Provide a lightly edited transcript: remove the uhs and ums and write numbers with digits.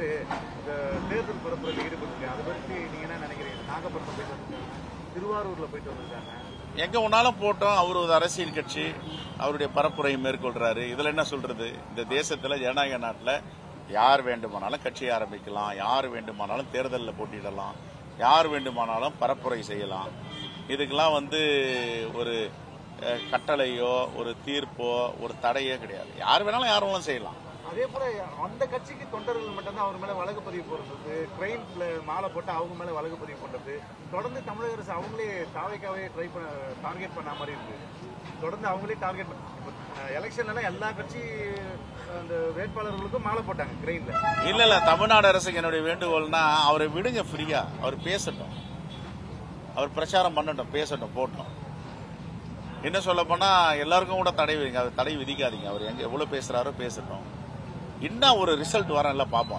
வந்து இந்த தேர்தல் பரப்புரையில் ஈடுபட்டிருக்கேன். அதை பற்றி நீங்க என்ன நினைக்கிறீங்க? நாகப்பட்டினம் போயிட்டு வந்திருக்காங்க, திருவாரூர்ல போயிட்டு வந்திருக்காங்க. எங்க ஒன்னாலும் போட்டோம். அவர் ஒரு அரசியல் கட்சி, அவருடைய பரப்புரையை மேற்கொள்றாரு. இதுல என்ன சொல்றது? இந்த தேசத்துல ஜனநாயக நாட்டுல யார் வேண்டுமானாலும் கட்சி ஆரம்பிக்கலாம், யார் வேண்டுமானாலும் தேர்தலில் போட்டியிடலாம், யார் வேண்டுமானாலும் பரப்புரை செய்யலாம். இதுக்கெல்லாம் வந்து ஒரு கட்டளையோ ஒரு தீர்ப்போ ஒரு தடையோ கிடையாது. யார் வேணாலும் யார் வேணாலும் செய்யலாம். அதே போல அந்த கட்சிக்கு தொண்டர்கள் மட்டும்தான் அவர் மேல வழக்கு பதிவு போடுறது, கிரைம்ல மாலை போட்டு அவங்க மேல வழக்கு பதிவு பண்றது, தொடர்ந்து தமிழக அரசு அவங்களே தாவைக்காவே டார்கெட் பண்ண மாதிரி இருக்கு. தொடர்ந்து அவங்களே டார்கெட் எலெக்ஷன்ல எல்லா கட்சி அந்த வேட்பாளர்களுக்கும் மாலை போட்டாங்க கிரைன்ல. இல்ல தமிழ்நாடு அரசுக்கு என்னுடைய வேண்டுகோள்னா அவரை விடுங்க, ஃப்ரீயா அவர் பேசட்டும், அவர் பிரச்சாரம் பண்ணட்டும், பேசட்டும், போட்டோம். என்ன சொல்ல போனா எல்லாருக்கும் கூட தடை வைங்க, தடை விதிக்காதீங்க. அவர் எங்க எவ்வளவு பேசுறாரோ பேசட்டும். இன்னும் ஒரு ரிசல்ட் வரல பார்ப்போம்.